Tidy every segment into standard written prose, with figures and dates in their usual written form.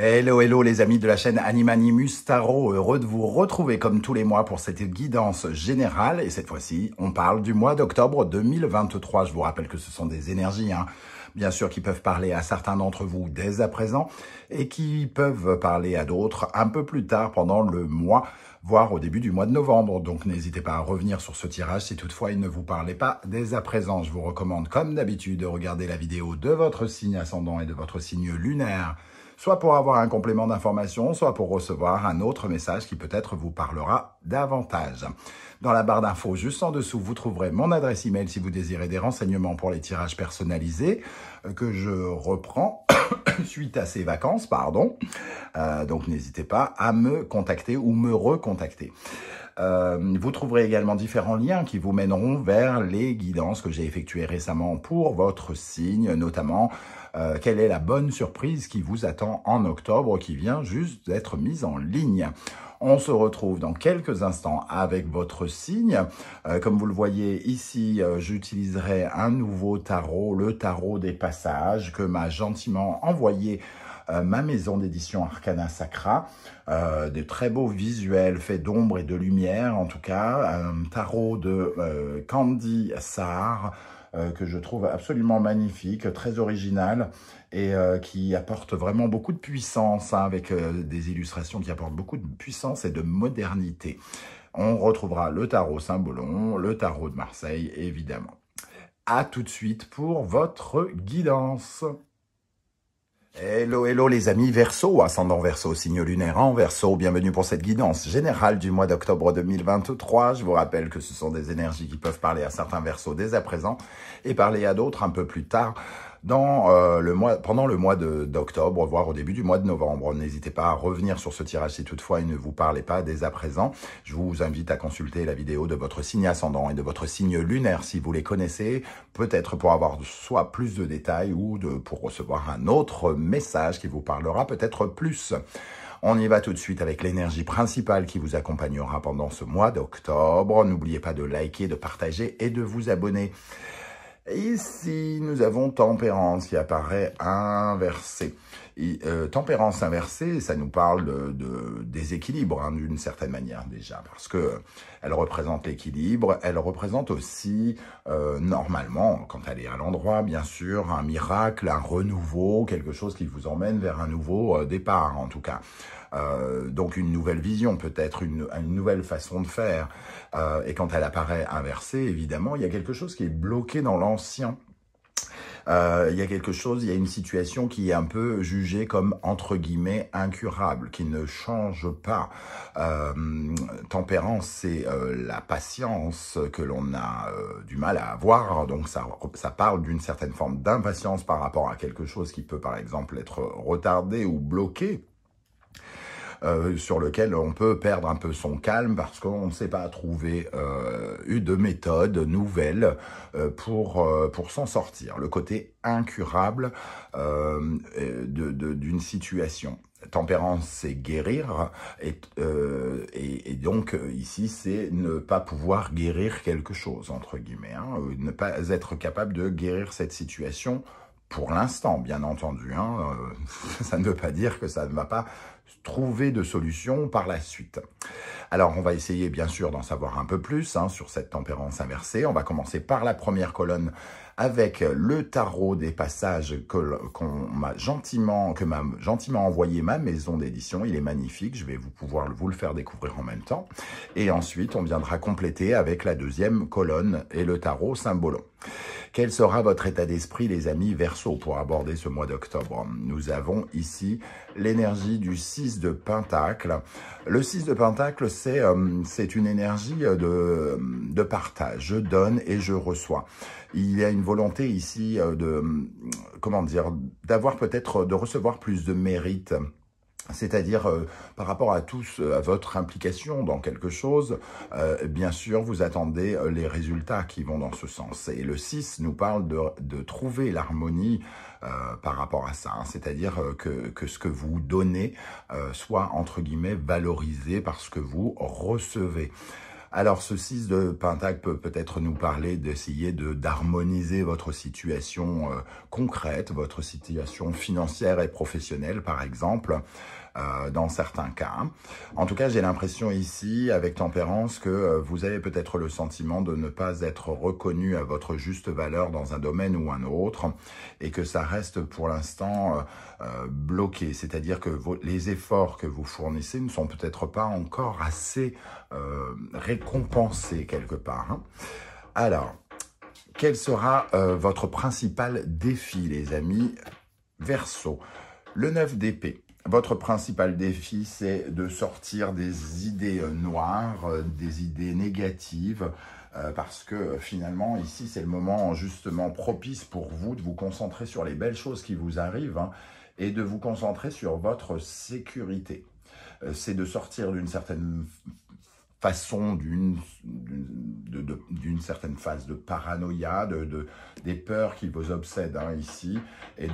Hello, hello les amis de la chaîne Animanimus Tarot, heureux de vous retrouver comme tous les mois pour cette guidance générale. Et cette fois-ci, on parle du mois d'octobre 2023. Je vous rappelle que ce sont des énergies, bien sûr, qui peuvent parler à certains d'entre vous dès à présent et qui peuvent parler à d'autres un peu plus tard pendant le mois, voire au début du mois de novembre. Donc n'hésitez pas à revenir sur ce tirage si toutefois il ne vous parlait pas dès à présent. Je vous recommande comme d'habitude de regarder la vidéo de votre signe ascendant et de votre signe lunaire, soit pour avoir un complément d'information, soit pour recevoir un autre message qui peut-être vous parlera davantage. Dans la barre d'infos juste en dessous, vous trouverez mon adresse email si vous désirez des renseignements pour les tirages personnalisés que je reprends suite à ces vacances, donc n'hésitez pas à me contacter ou me recontacter. Vous trouverez également différents liens qui vous mèneront vers les guidances que j'ai effectuées récemment pour votre signe, notamment quelle est la bonne surprise qui vous attend en octobre qui vient juste d'être mise en ligne. On se retrouve dans quelques instants avec votre signe. Comme vous le voyez ici, j'utiliserai un nouveau tarot, le tarot des passages que m'a gentiment envoyé ma maison d'édition Arcana Sacra. Des très beaux visuels faits d'ombre et de lumière, en tout cas. Un tarot de Candy Sarr, que je trouve absolument magnifique, très original et qui apporte vraiment beaucoup de puissance, avec des illustrations qui apportent beaucoup de puissance et de modernité. On retrouvera le tarot Saint-Bolon, le tarot de Marseille, évidemment. À tout de suite pour votre guidance. Hello, hello les amis Verseau, ascendant Verseau, signe lunaire en Verseau. Bienvenue pour cette guidance générale du mois d'octobre 2023. Je vous rappelle que ce sont des énergies qui peuvent parler à certains Verseaux dès à présent et parler à d'autres un peu plus tard dans pendant le mois d'octobre, voire au début du mois de novembre. N'hésitez pas à revenir sur ce tirage si toutefois il ne vous parlait pas dès à présent. Je vous invite à consulter la vidéo de votre signe ascendant et de votre signe lunaire si vous les connaissez, peut-être pour avoir soit plus de détails ou pour recevoir un autre message qui vous parlera peut-être plus. On y va tout de suite avec l'énergie principale qui vous accompagnera pendant ce mois d'octobre. N'oubliez pas de liker, de partager et de vous abonner. Ici, nous avons Tempérance qui apparaît inversée. Tempérance inversée, ça nous parle de déséquilibre, d'une certaine manière déjà, parce que elle représente l'équilibre, elle représente aussi, normalement, quand elle est à l'endroit, bien sûr, un miracle, un renouveau, quelque chose qui vous emmène vers un nouveau départ, en tout cas. Donc une nouvelle vision, peut-être une nouvelle façon de faire. Et quand elle apparaît inversée, évidemment, il y a quelque chose qui est bloqué dans l'ancien. Il y a quelque chose, il y a une situation qui est un peu jugée comme, entre guillemets, incurable, qui ne change pas. Tempérance, c'est la patience que l'on a du mal à avoir, donc ça parle d'une certaine forme d'impatience par rapport à quelque chose qui peut, par exemple, être retardé ou bloqué. Sur lequel on peut perdre un peu son calme parce qu'on ne sait pas trouver de méthode nouvelle pour s'en sortir. Le côté incurable d'une situation. Tempérance, c'est guérir, et donc ici, c'est ne pas pouvoir guérir quelque chose, entre guillemets, ne pas être capable de guérir cette situation pour l'instant, bien entendu. Ça ne veut pas dire que ça ne va pas trouver de solution par la suite. Alors, on va essayer, bien sûr, d'en savoir un peu plus sur cette tempérance inversée. On va commencer par la première colonne avec le tarot des passages que m'a gentiment envoyé ma maison d'édition. Il est magnifique, je vais pouvoir vous le faire découvrir en même temps. Et ensuite, on viendra compléter avec la deuxième colonne et le tarot Saint-Bolon. Quel sera votre état d'esprit, les amis Verseau, pour aborder ce mois d'octobre? Nous avons ici l'énergie du 6 de Pentacle. Le 6 de Pentacle, c'est une énergie de partage. Je donne et je reçois. Il y a une volonté ici d'avoir peut-être, de recevoir plus de mérite. C'est-à-dire, par rapport à votre implication dans quelque chose, bien sûr, vous attendez les résultats qui vont dans ce sens. Et le 6 nous parle de trouver l'harmonie par rapport à ça. C'est-à-dire que ce que vous donnez soit, entre guillemets, valorisé par ce que vous recevez. Alors, ce 6 de Pentacle peut peut-être nous parler d'essayer d'harmoniser votre situation concrète, votre situation financière et professionnelle, par exemple, dans certains cas. En tout cas, j'ai l'impression ici, avec Tempérance, que vous avez peut-être le sentiment de ne pas être reconnu à votre juste valeur dans un domaine ou un autre, et que ça reste pour l'instant bloqué. C'est-à-dire que les efforts que vous fournissez ne sont peut-être pas encore assez récompensés quelque part. Alors, quel sera votre principal défi, les amis Verseau? Le 9 d'épée. Votre principal défi, c'est de sortir des idées noires, des idées négatives, parce que finalement, ici, c'est le moment justement propice pour vous de vous concentrer sur les belles choses qui vous arrivent et de vous concentrer sur votre sécurité. C'est de sortir d'une certaine façon, d'une certaine phase de paranoïa, des peurs qui vous obsèdent ici, et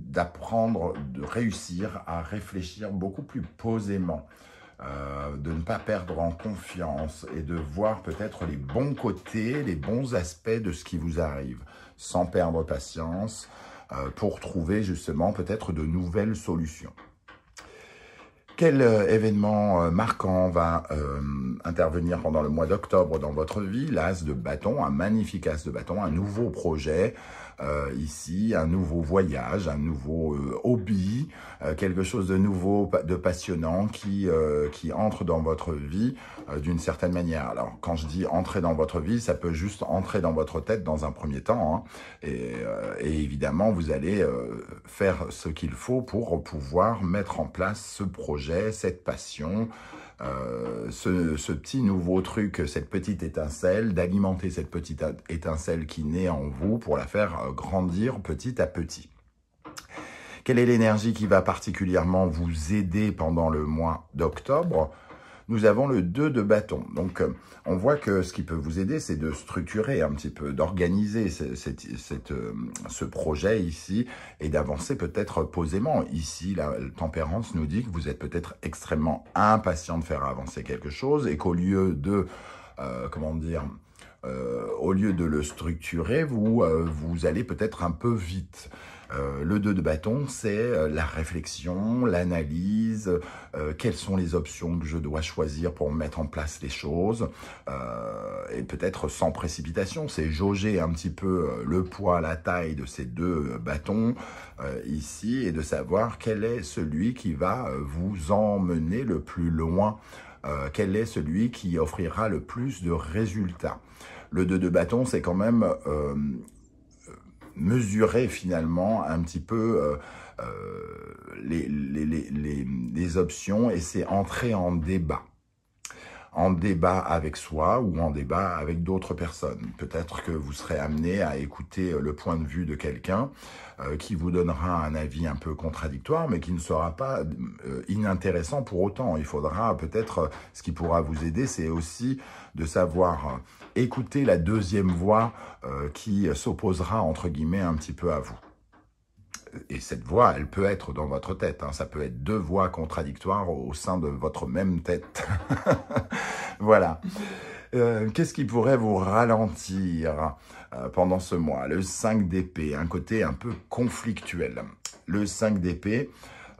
d'apprendre, de réussir à réfléchir beaucoup plus posément, de ne pas perdre en confiance et de voir peut-être les bons côtés, les bons aspects de ce qui vous arrive, sans perdre patience, pour trouver justement peut-être de nouvelles solutions. Quel événement marquant va intervenir pendant le mois d'octobre dans votre vie? L'as de bâton, un magnifique as de bâton, un nouveau projet ici, un nouveau voyage, un nouveau hobby, quelque chose de nouveau, de passionnant qui entre dans votre vie d'une certaine manière. Alors, quand je dis entrer dans votre vie, ça peut juste entrer dans votre tête dans un premier temps. Et évidemment, vous allez faire ce qu'il faut pour pouvoir mettre en place ce projet, cette passion, ce petit nouveau truc, cette petite étincelle, d'alimenter cette petite étincelle qui naît en vous pour la faire grandir petit à petit. Quelle est l'énergie qui va particulièrement vous aider pendant le mois d'octobre? Nous avons le 2 de bâton. Donc, on voit que ce qui peut vous aider, c'est de structurer un petit peu, d'organiser ce projet ici et d'avancer peut-être posément. Ici, la tempérance nous dit que vous êtes peut-être extrêmement impatient de faire avancer quelque chose et qu'au lieu de, au lieu de le structurer, vous allez peut-être un peu vite. Le 2 de bâton, c'est la réflexion, l'analyse, quelles sont les options que je dois choisir pour mettre en place les choses, et peut-être sans précipitation, c'est jauger un petit peu le poids, la taille de ces 2 bâtons ici, et de savoir quel est celui qui va vous emmener le plus loin, quel est celui qui offrira le plus de résultats. Le 2 de bâton, c'est quand même mesurer finalement un petit peu les options, et c'est entrer en débat avec soi ou en débat avec d'autres personnes. Peut-être que vous serez amené à écouter le point de vue de quelqu'un qui vous donnera un avis un peu contradictoire, mais qui ne sera pas inintéressant pour autant. Il faudra peut-être, ce qui pourra vous aider, c'est aussi de savoir écouter la deuxième voix qui s'opposera, entre guillemets, un petit peu à vous. Et cette voix, elle peut être dans votre tête. Ça peut être 2 voix contradictoires au sein de votre même tête. Voilà. Qu'est-ce qui pourrait vous ralentir pendant ce mois? Le 5 d'épée, un côté un peu conflictuel. Le 5 d'épée,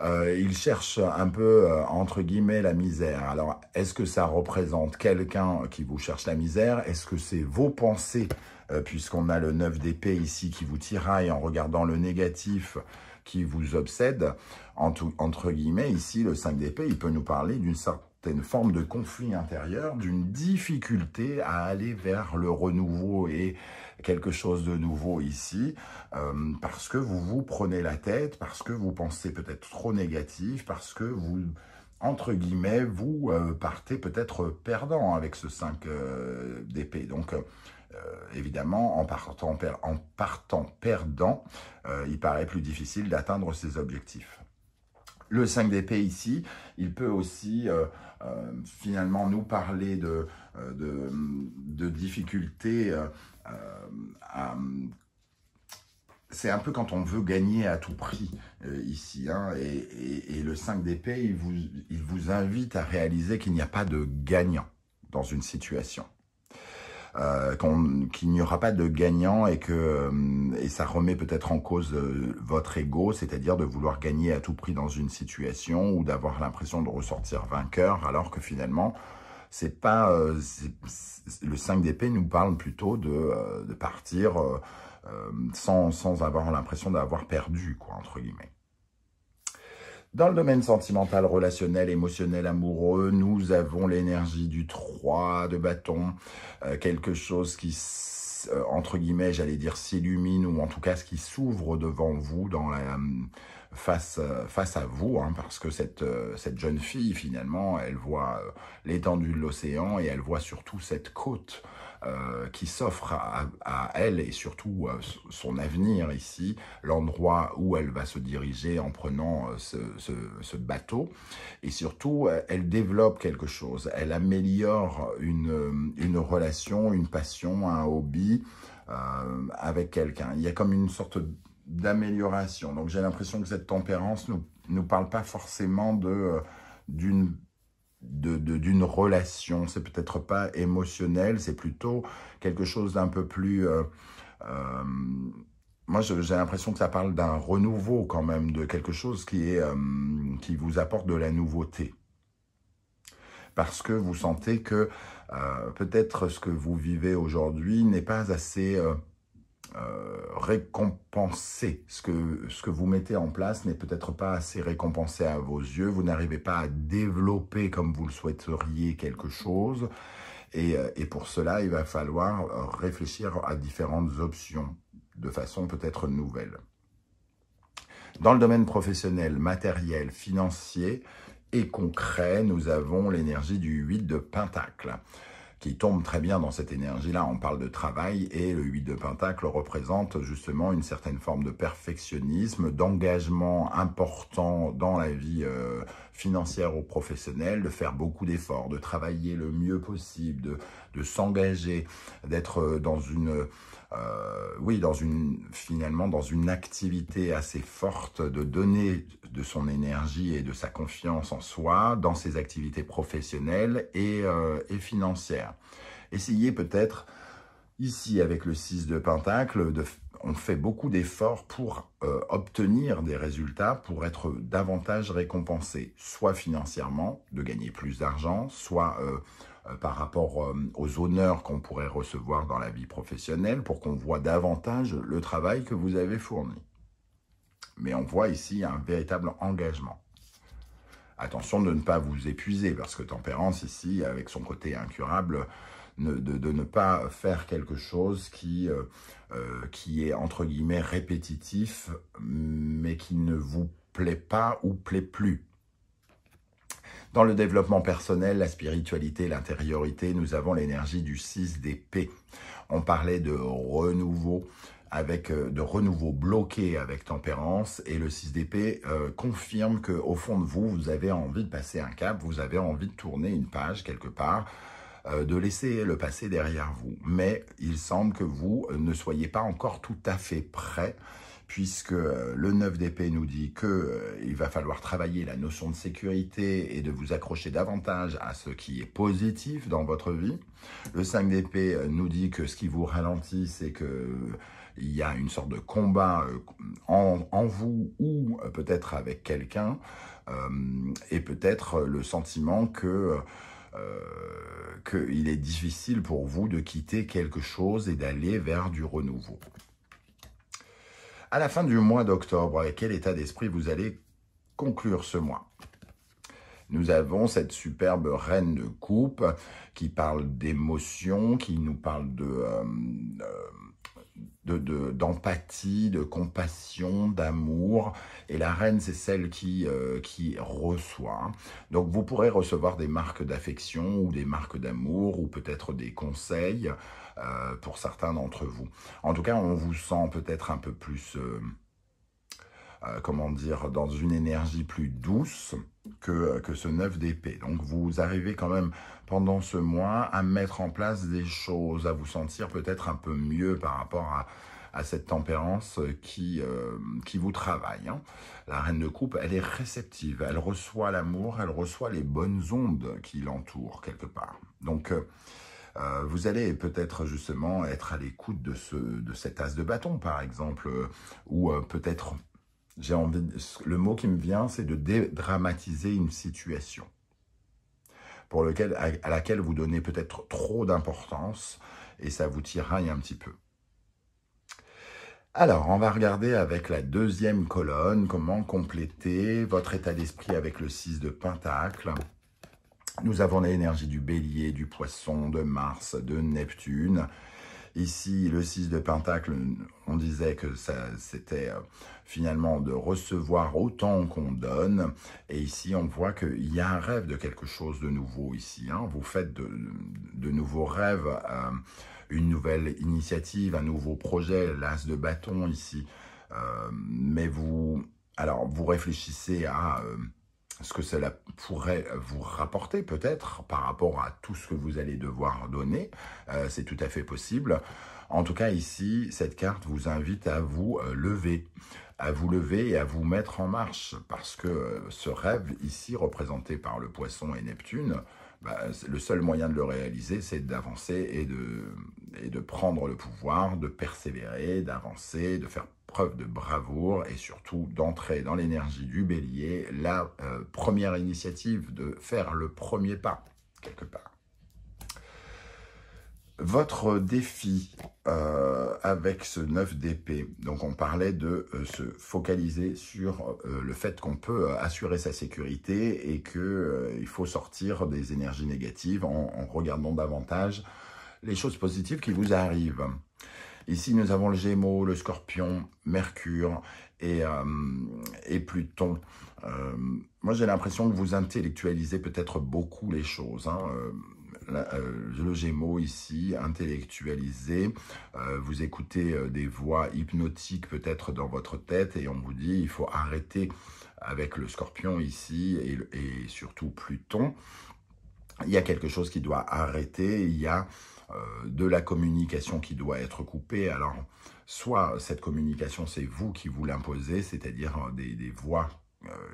il cherche un peu, entre guillemets, la misère. Alors, est-ce que ça représente quelqu'un qui vous cherche la misère? Est-ce que c'est vos pensées, puisqu'on a le 9 d'épée ici qui vous tiraille en regardant le négatif qui vous obsède? Entre guillemets, ici, le 5 d'épée, il peut nous parler d'une certaine forme de conflit intérieur, d'une difficulté à aller vers le renouveau et quelque chose de nouveau ici, parce que vous vous prenez la tête, parce que vous pensez peut-être trop négatif, parce que vous, entre guillemets, vous partez peut-être perdant avec ce 5 d'épée. Donc, évidemment, en partant perdant, il paraît plus difficile d'atteindre ses objectifs. Le 5 d'épée ici, il peut aussi finalement nous parler de difficultés c'est un peu quand on veut gagner à tout prix ici. Hein, et le 5 d'épée, il vous invite à réaliser qu'il n'y a pas de gagnant dans une situation. Qu'il n'y aura pas de gagnant et ça remet peut-être en cause votre ego, c'est-à-dire de vouloir gagner à tout prix dans une situation ou d'avoir l'impression de ressortir vainqueur, alors que finalement, c'est pas le 5 d'épée nous parle plutôt de partir sans avoir l'impression d'avoir perdu, quoi, entre guillemets. Dans le domaine sentimental, relationnel, émotionnel, amoureux, nous avons l'énergie du 3 de bâton, quelque chose qui, entre guillemets, j'allais dire, s'illumine, ou en tout cas, ce qui s'ouvre devant vous, face à vous, hein, parce que cette jeune fille, finalement, elle voit l'étendue de l'océan et elle voit surtout cette côte qui s'offre à elle et surtout son avenir ici, l'endroit où elle va se diriger en prenant ce bateau. Et surtout, elle développe quelque chose, elle améliore une relation, une passion, un hobby avec quelqu'un. Il y a comme une sorte d'amélioration. Donc j'ai l'impression que cette tempérance nous parle pas forcément d'une relation, c'est peut-être pas émotionnel, c'est plutôt quelque chose d'un peu plus... moi, j'ai l'impression que ça parle d'un renouveau quand même, de quelque chose qui vous apporte de la nouveauté. Parce que vous sentez que peut-être ce que vous vivez aujourd'hui n'est pas assez... récompenser ce que vous mettez en place n'est peut-être pas assez récompensé à vos yeux, vous n'arrivez pas à développer comme vous le souhaiteriez quelque chose, et pour cela, il va falloir réfléchir à différentes options, de façon peut-être nouvelle. Dans le domaine professionnel, matériel, financier et concret, nous avons l'énergie du 8 de Pentacle, qui tombe très bien dans cette énergie-là. On parle de travail et le 8 de Pentacle représente justement une certaine forme de perfectionnisme, d'engagement important dans la vie financière ou professionnelle, de faire beaucoup d'efforts, de travailler le mieux possible, de s'engager, d'être dans finalement dans une activité assez forte, de donner de son énergie et de sa confiance en soi dans ses activités professionnelles et financières. Essayez peut-être, ici avec le 6 de Pentacle, on fait beaucoup d'efforts pour obtenir des résultats, pour être davantage récompensé, soit financièrement, de gagner plus d'argent, soit par rapport aux honneurs qu'on pourrait recevoir dans la vie professionnelle, pour qu'on voit davantage le travail que vous avez fourni. Mais on voit ici un véritable engagement. Attention de ne pas vous épuiser, parce que Tempérance ici, avec son côté incurable, de ne pas faire quelque chose qui est entre guillemets répétitif, mais qui ne vous plaît pas ou plaît plus. Dans le développement personnel, la spiritualité, l'intériorité, nous avons l'énergie du 6 d'épée. On parlait de renouveau, de renouveau bloqué avec Tempérance, et le 6 d'épée confirme qu'au fond de vous, vous avez envie de passer un cap, vous avez envie de tourner une page quelque part, de laisser le passé derrière vous. Mais il semble que vous ne soyez pas encore tout à fait prêt, puisque le 9 d'épée nous dit qu'il va falloir travailler la notion de sécurité et de vous accrocher davantage à ce qui est positif dans votre vie. Le 5 d'épée nous dit que ce qui vous ralentit, c'est qu'il y a une sorte de combat en vous ou peut-être avec quelqu'un, et peut-être le sentiment qu'il est difficile pour vous de quitter quelque chose et d'aller vers du renouveau. À la fin du mois d'octobre, avec quel état d'esprit vous allez conclure ce mois? Nous avons cette superbe reine de coupe qui parle d'émotion, qui nous parle d'empathie, de compassion, d'amour. Et la reine, c'est celle qui reçoit. Donc, vous pourrez recevoir des marques d'affection ou des marques d'amour ou peut-être des conseils pour certains d'entre vous. En tout cas, on vous sent peut-être un peu plus... comment dire, dans une énergie plus douce que ce 9 d'épée. Donc, vous arrivez quand même, pendant ce mois, à mettre en place des choses, à vous sentir peut-être un peu mieux par rapport à cette tempérance qui vous travaille. Hein. La reine de coupe, elle est réceptive, elle reçoit l'amour, elle reçoit les bonnes ondes qui l'entourent quelque part. Donc, vous allez peut-être justement être à l'écoute de cet as de bâton, par exemple, ou peut-être, le mot qui me vient, c'est de dédramatiser une situation à laquelle vous donnez peut-être trop d'importance et ça vous tiraille un petit peu. Alors, on va regarder avec la deuxième colonne comment compléter votre état d'esprit avec le 6 de Pentacle. Nous avons l'énergie du Bélier, du Poisson, de Mars, de Neptune. Ici, le 6 de Pentacle, on disait que c'était finalement de recevoir autant qu'on donne. Et ici, on voit qu'il y a un rêve de quelque chose de nouveau ici. Hein. Vous faites de nouveaux rêves, une nouvelle initiative, un nouveau projet, l'as de bâton ici. Mais vous réfléchissez à ce que cela pourrait vous rapporter peut-être par rapport à tout ce que vous allez devoir donner. C'est tout à fait possible. En tout cas, ici, cette carte vous invite à vous lever et à vous mettre en marche parce que ce rêve ici, représenté par le Poisson et Neptune, le seul moyen de le réaliser, c'est d'avancer et de prendre le pouvoir, de persévérer, d'avancer, de faire preuve de bravoure et surtout d'entrer dans l'énergie du Bélier, la première initiative, de faire le premier pas, quelque part. Votre défi avec ce 9 d'épée, donc on parlait de se focaliser sur le fait qu'on peut assurer sa sécurité et qu'il faut sortir des énergies négatives en regardant davantage les choses positives qui vous arrivent. Ici, nous avons le Gémeaux, le Scorpion, Mercure et Pluton. Moi, j'ai l'impression que vous intellectualisez peut-être beaucoup les choses. Hein. Le Gémeaux ici, intellectualisé, vous écoutez des voix hypnotiques peut-être dans votre tête et on vous dit il faut arrêter avec le Scorpion ici et surtout Pluton. Il y a quelque chose qui doit arrêter, il y a de la communication qui doit être coupée. Alors, soit cette communication, c'est vous qui vous l'imposez, c'est-à-dire des voix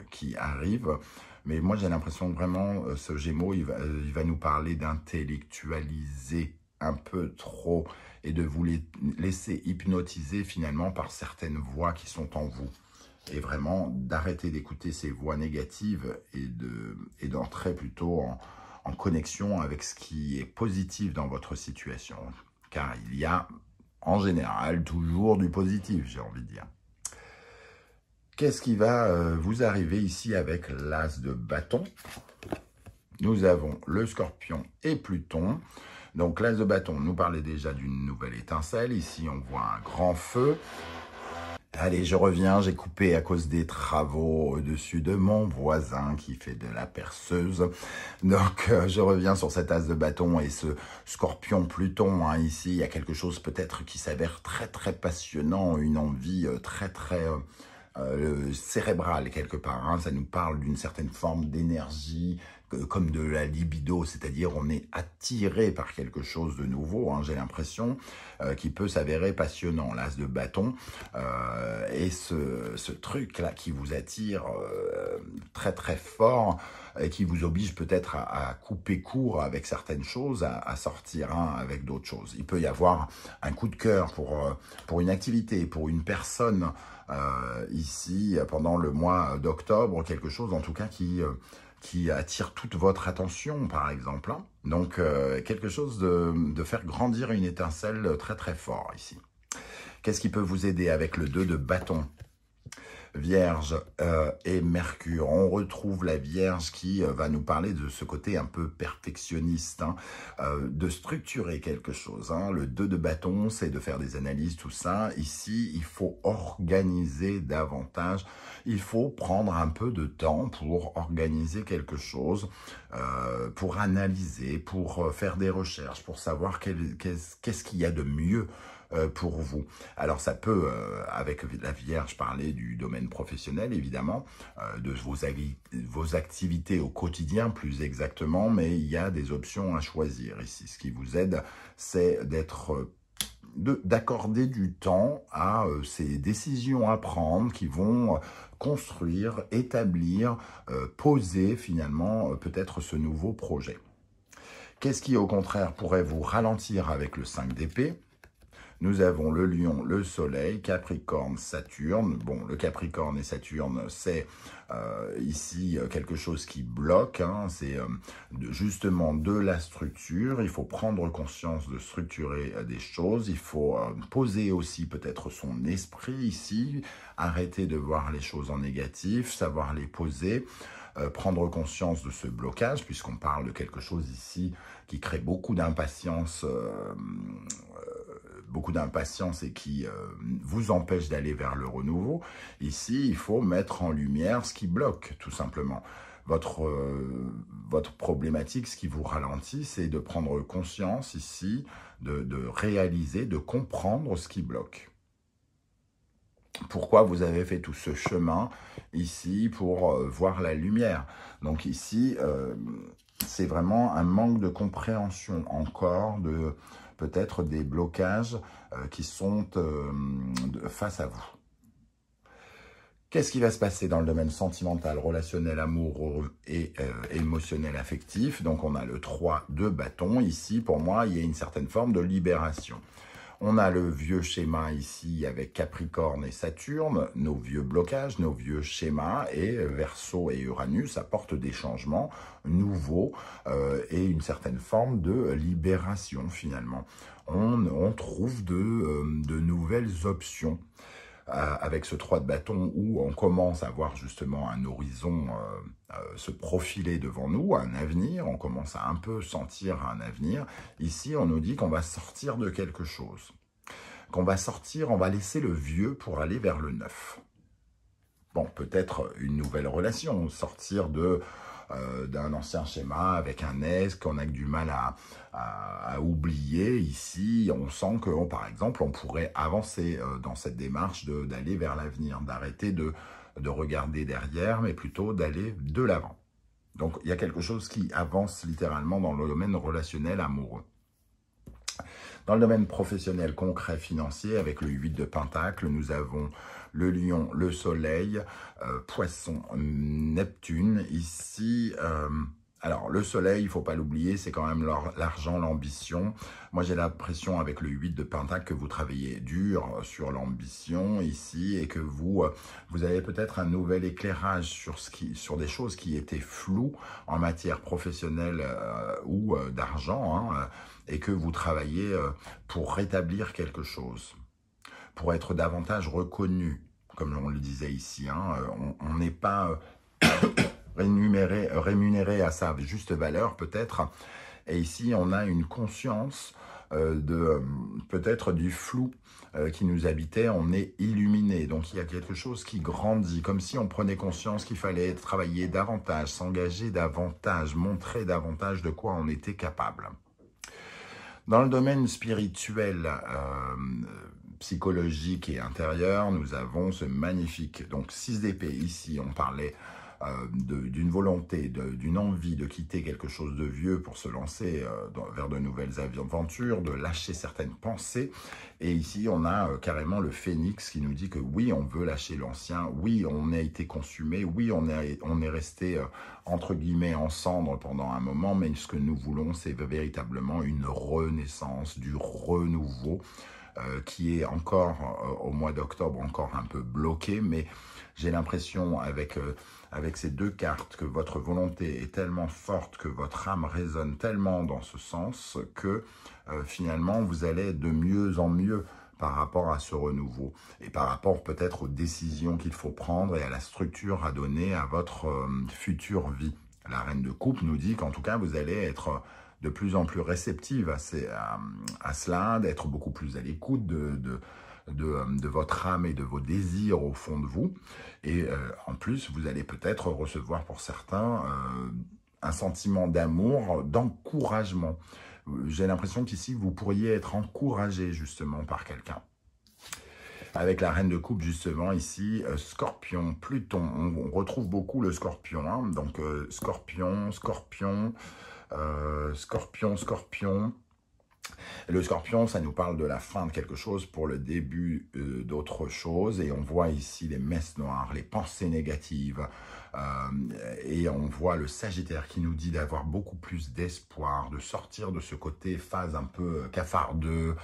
qui arrivent, mais moi j'ai l'impression que vraiment ce Gémeaux, il va nous parler d'intellectualiser un peu trop et de vous laisser hypnotiser finalement par certaines voix qui sont en vous. Et vraiment d'arrêter d'écouter ces voix négatives et d'entrer plutôt en connexion avec ce qui est positif dans votre situation. Car il y a, en général, toujours du positif, j'ai envie de dire. Qu'est-ce qui va vous arriver ici avec l'as de bâton? Nous avons le Scorpion et Pluton. Donc l'as de bâton nous parlait déjà d'une nouvelle étincelle. Ici, on voit un grand feu. Allez, je reviens, j'ai coupé à cause des travaux au-dessus de mon voisin qui fait de la perceuse. Donc, je reviens sur cet as de bâton et ce Scorpion Pluton. Hein, ici, il y a quelque chose peut-être qui s'avère très très passionnant, une envie très très cérébrale quelque part. Hein. Ça nous parle d'une certaine forme d'énergie, comme de la libido, c'est-à-dire on est attiré par quelque chose de nouveau, hein, j'ai l'impression, qui peut s'avérer passionnant, l'as de bâton, et ce truc-là qui vous attire très très fort, et qui vous oblige peut-être à couper court avec certaines choses, à sortir avec d'autres choses. Il peut y avoir un coup de cœur pour une activité, pour une personne, ici, pendant le mois d'octobre, quelque chose en tout cas qui attire toute votre attention, par exemple. Hein. Donc, quelque chose de faire grandir une étincelle très très fort ici. Qu'est-ce qui peut vous aider avec le 2 de bâton? Vierge et Mercure. On retrouve la Vierge qui va nous parler de ce côté un peu perfectionniste, hein, de structurer quelque chose. Hein. Le 2 de bâton, c'est de faire des analyses, tout ça. Ici, il faut organiser davantage. Il faut prendre un peu de temps pour organiser quelque chose, pour analyser, pour faire des recherches, pour savoir qu'est-ce qu'il y a de mieux pour vous. Alors ça peut, avec la Vierge, parler du domaine professionnel, évidemment, de vos activités au quotidien, plus exactement, mais il y a des options à choisir ici. Ce qui vous aide, c'est d'être d'accorder du temps à ces décisions à prendre qui vont construire, établir, poser finalement peut-être ce nouveau projet. Qu'est-ce qui au contraire pourrait vous ralentir avec le 5 d'épée? Nous avons le lion, le soleil, Capricorne, Saturne. Bon, le Capricorne et Saturne, c'est ici quelque chose qui bloque. Hein, c'est justement de la structure. Il faut prendre conscience de structurer des choses. Il faut poser aussi peut-être son esprit ici. Arrêter de voir les choses en négatif, savoir les poser. Prendre conscience de ce blocage, puisqu'on parle de quelque chose ici qui crée beaucoup d'impatience et qui vous empêche d'aller vers le renouveau. Ici, il faut mettre en lumière ce qui bloque, tout simplement. Votre problématique, ce qui vous ralentit, c'est de prendre conscience ici, de réaliser, de comprendre ce qui bloque. Pourquoi vous avez fait tout ce chemin ici pour voir la lumière. Donc ici, c'est vraiment un manque de compréhension encore de peut-être des blocages qui sont face à vous. Qu'est-ce qui va se passer dans le domaine sentimental, relationnel, amoureux et émotionnel, affectif? Donc on a le 3 de bâton. Ici, pour moi, il y a une certaine forme de libération. On a le vieux schéma ici avec Capricorne et Saturne, nos vieux blocages, nos vieux schémas, et Verseau et Uranus apportent des changements nouveaux et une certaine forme de libération finalement. On trouve de nouvelles options avec ce 3 de bâton où on commence à voir justement un horizon se profiler devant nous, un avenir, on commence à un peu sentir un avenir. Ici, on nous dit qu'on va sortir de quelque chose, qu'on va sortir, on va laisser le vieux pour aller vers le neuf. Bon, peut-être une nouvelle relation, sortir d'un ancien schéma avec un ex qu'on a du mal à oublier. Ici, on sent que, par exemple, on pourrait avancer dans cette démarche d'aller vers l'avenir, d'arrêter de regarder derrière, mais plutôt d'aller de l'avant. Donc, il y a quelque chose qui avance littéralement dans le domaine relationnel amoureux. Dans le domaine professionnel, concret, financier, avec le 8 de Pentacle, nous avons le lion, le soleil, poisson, Neptune. Ici, alors le soleil, il ne faut pas l'oublier, c'est quand même l'argent, l'ambition. Moi, j'ai l'impression avec le 8 de Pentacle que vous travaillez dur sur l'ambition ici et que vous avez peut-être un nouvel éclairage sur des choses qui étaient floues en matière professionnelle ou d'argent, hein, et que vous travaillez pour rétablir quelque chose, pour être davantage reconnu, comme on le disait ici. Hein, on n'est pas rémunéré à sa juste valeur, peut-être. Et ici, on a une conscience peut-être du flou qui nous habitait, on est illuminé. Donc, il y a quelque chose qui grandit, comme si on prenait conscience qu'il fallait travailler davantage, s'engager davantage, montrer davantage de quoi on était capable. Dans le domaine spirituel, psychologique et intérieur, nous avons ce magnifique, donc 6 d'épée. Ici, on parlait d'une volonté, d'une envie de quitter quelque chose de vieux pour se lancer vers de nouvelles aventures, de lâcher certaines pensées. Et ici, on a carrément le phénix qui nous dit que oui, on veut lâcher l'ancien, oui, on a été consumé, oui, on est resté entre guillemets en cendres pendant un moment, mais ce que nous voulons, c'est véritablement une renaissance, du renouveau, qui est encore au mois d'octobre encore un peu bloqué, mais j'ai l'impression avec ces deux cartes que votre volonté est tellement forte, que votre âme résonne tellement dans ce sens que finalement vous allez de mieux en mieux par rapport à ce renouveau et par rapport peut-être aux décisions qu'il faut prendre et à la structure à donner à votre future vie. La reine de coupe nous dit qu'en tout cas vous allez être de plus en plus réceptive à cela, d'être beaucoup plus à l'écoute de votre âme et de vos désirs au fond de vous. Et en plus, vous allez peut-être recevoir pour certains un sentiment d'amour, d'encouragement. J'ai l'impression qu'ici, vous pourriez être encouragé justement par quelqu'un. Avec la reine de coupe, justement, ici, Scorpion, Pluton, on retrouve beaucoup le Scorpion. Hein, donc, Scorpion. Le Scorpion, ça nous parle de la fin de quelque chose pour le début d'autre chose. Et on voit ici les messes noires, les pensées négatives. Et on voit le Sagittaire qui nous dit d'avoir beaucoup plus d'espoir, de sortir de ce côté phase un peu cafardeux,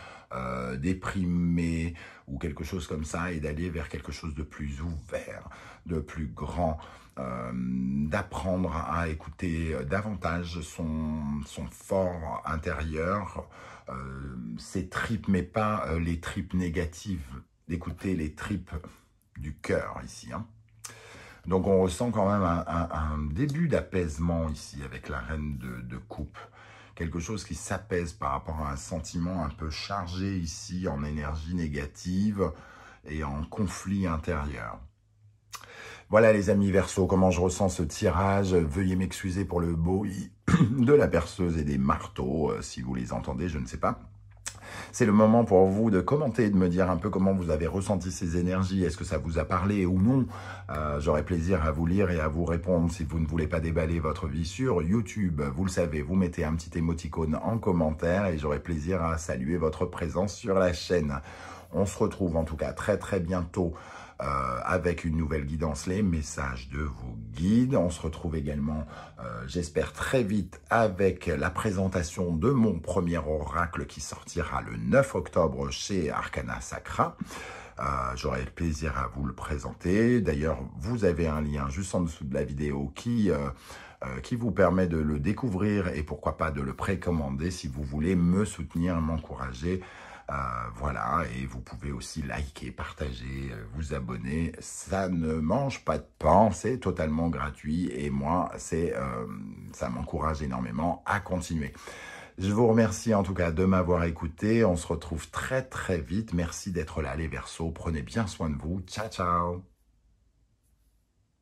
déprimé ou quelque chose comme ça, et d'aller vers quelque chose de plus ouvert, de plus grand, d'apprendre à écouter davantage son fort intérieur, ses tripes, mais pas les tripes négatives, d'écouter les tripes du cœur ici, hein. Donc on ressent quand même un début d'apaisement ici avec la reine de coupe. Quelque chose qui s'apaise par rapport à un sentiment un peu chargé ici en énergie négative et en conflit intérieur. Voilà les amis Verseau, comment je ressens ce tirage. Veuillez m'excuser pour le bruit de la perceuse et des marteaux, si vous les entendez, je ne sais pas. C'est le moment pour vous de commenter, de me dire un peu comment vous avez ressenti ces énergies. Est-ce que ça vous a parlé ou non? J'aurai plaisir à vous lire et à vous répondre. Si vous ne voulez pas déballer votre vie sur YouTube, vous le savez, vous mettez un petit émoticône en commentaire et j'aurai plaisir à saluer votre présence sur la chaîne. On se retrouve en tout cas très bientôt avec une nouvelle guidance, les messages de vos guides. On se retrouve également, j'espère très vite, avec la présentation de mon premier oracle qui sortira le 9 octobre chez Arcana Sacra. J'aurai plaisir à vous le présenter. D'ailleurs, vous avez un lien juste en dessous de la vidéo qui vous permet de le découvrir et pourquoi pas de le précommander si vous voulez me soutenir, m'encourager. Voilà, et vous pouvez aussi liker, partager, vous abonner. Ça ne mange pas de pain, c'est totalement gratuit et moi, ça m'encourage énormément à continuer. Je vous remercie en tout cas de m'avoir écouté. On se retrouve très vite. Merci d'être là les Verseaux. Prenez bien soin de vous. Ciao, ciao.